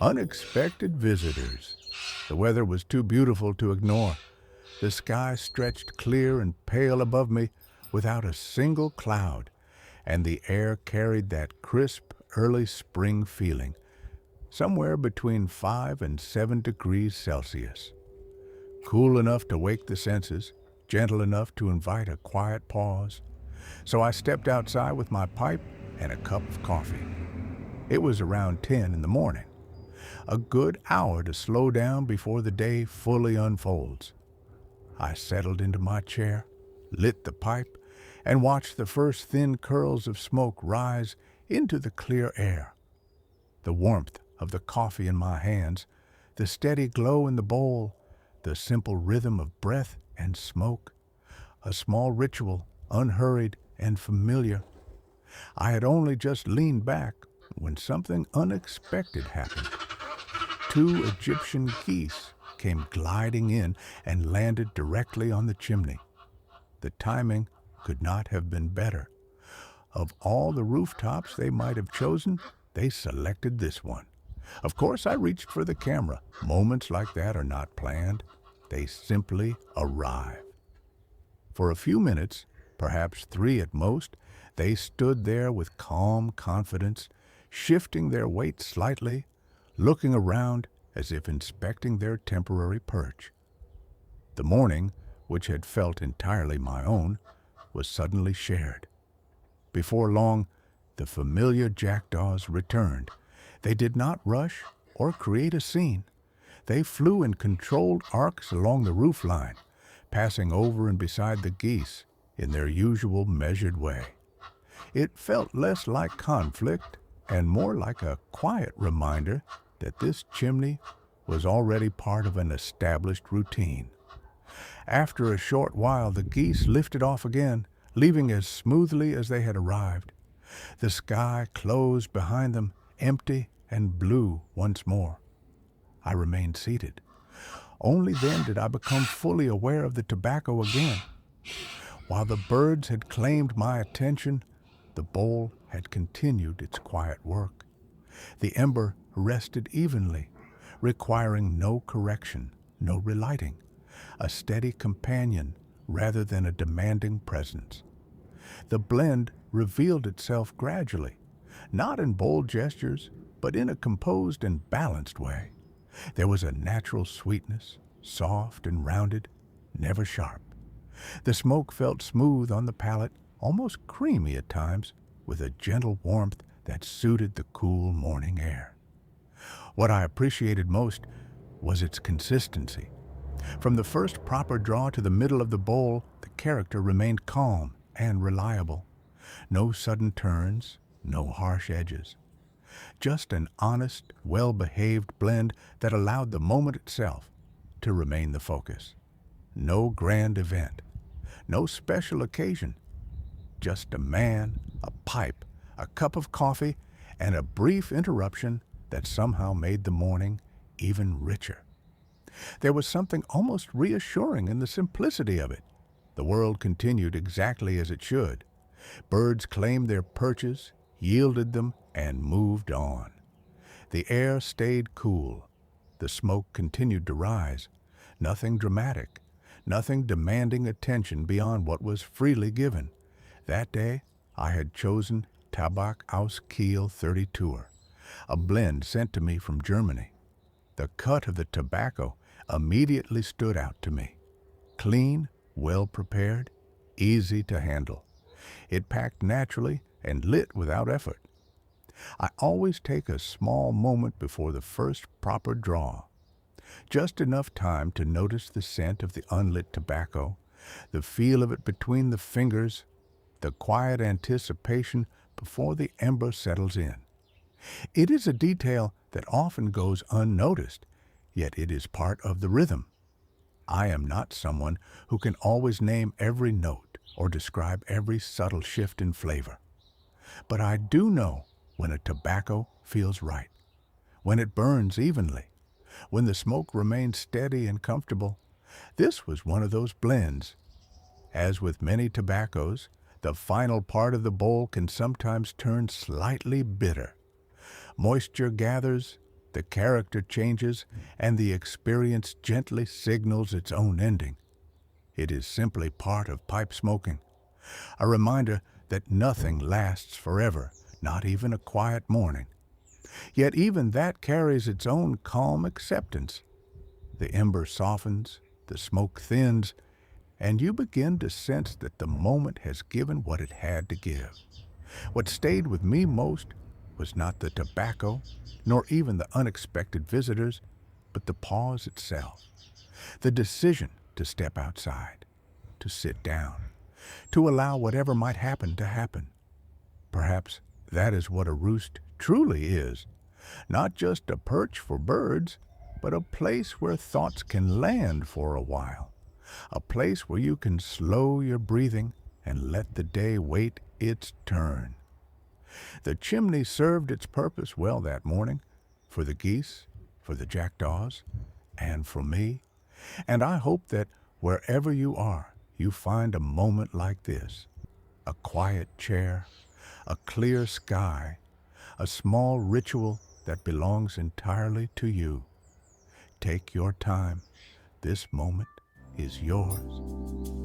Unexpected visitors. The weather was too beautiful to ignore. The sky stretched clear and pale above me without a single cloud, and the air carried that crisp, early spring feeling, somewhere between 5 and 7 degrees Celsius. Cool enough to wake the senses, gentle enough to invite a quiet pause. So I stepped outside with my pipe and a cup of coffee. It was around 10 in the morning, a good hour to slow down before the day fully unfolds. I settled into my chair, lit the pipe, and watched the first thin curls of smoke rise into the clear air. The warmth of the coffee in my hands, the steady glow in the bowl, the simple rhythm of breath and smoke. A small ritual, unhurried and familiar. I had only just leaned back when something unexpected happened. Two Egyptian geese came gliding in and landed directly on the chimney. The timing could not have been better. Of all the rooftops they might have chosen, they selected this one. Of course, I reached for the camera. Moments like that are not planned. They simply arrive. For a few minutes, perhaps 3 at most, they stood there with calm confidence, shifting their weight slightly, looking around as if inspecting their temporary perch. The morning, which had felt entirely my own, was suddenly shared. Before long, the familiar jackdaws returned. They did not rush or create a scene. They flew in controlled arcs along the roof line, passing over and beside the geese in their usual measured way. It felt less like conflict and more like a quiet reminder that this chimney was already part of an established routine. After a short while, the geese lifted off again, leaving as smoothly as they had arrived. The sky closed behind them, empty and blue once more. I remained seated. Only then did I become fully aware of the tobacco again. While the birds had claimed my attention, the bowl had continued its quiet work. The ember rested evenly, requiring no correction, no relighting, a steady companion rather than a demanding presence. The blend revealed itself gradually, not in bold gestures, but in a composed and balanced way. There was a natural sweetness, soft and rounded, never sharp. The smoke felt smooth on the palate, almost creamy at times, with a gentle warmth that suited the cool morning air. What I appreciated most was its consistency. From the first proper draw to the middle of the bowl, the character remained calm and reliable. No sudden turns, no harsh edges. Just an honest, well-behaved blend that allowed the moment itself to remain the focus. No grand event, no special occasion. Just a man, a pipe, a cup of coffee, and a brief interruption that somehow made the morning even richer. There was something almost reassuring in the simplicity of it. The world continued exactly as it should. Birds claimed their perches, yielded them, and moved on. The air stayed cool. The smoke continued to rise. Nothing dramatic, nothing demanding attention beyond what was freely given. That day, I had chosen Tabak aus Kiel 32er, a blend sent to me from Germany. The cut of the tobacco immediately stood out to me. Clean, well prepared, easy to handle. It packed naturally and lit without effort. I always take a small moment before the first proper draw. Just enough time to notice the scent of the unlit tobacco, the feel of it between the fingers, the quiet anticipation before the ember settles in. It is a detail that often goes unnoticed, yet it is part of the rhythm. I am not someone who can always name every note or describe every subtle shift in flavor. But I do know when a tobacco feels right, when it burns evenly, when the smoke remains steady and comfortable. This was one of those blends. As with many tobaccos, the final part of the bowl can sometimes turn slightly bitter. Moisture gathers, The character changes, and the experience gently signals its own ending. It is simply part of pipe smoking, a reminder that nothing lasts forever, not even a quiet morning. Yet even that carries its own calm acceptance. The ember softens, the smoke thins, and you begin to sense that the moment has given what it had to give. What stayed with me most was not the tobacco, nor even the unexpected visitors, but the pause itself, the decision to step outside, to sit down, to allow whatever might happen to happen. Perhaps that is what a roost truly is, not just a perch for birds, but a place where thoughts can land for a while, a place where you can slow your breathing and let the day wait its turn. The chimney served its purpose well that morning, for the geese, for the jackdaws, and for me. And I hope that wherever you are, you find a moment like this, a quiet chair, a clear sky, a small ritual that belongs entirely to you. Take your time. This moment is yours.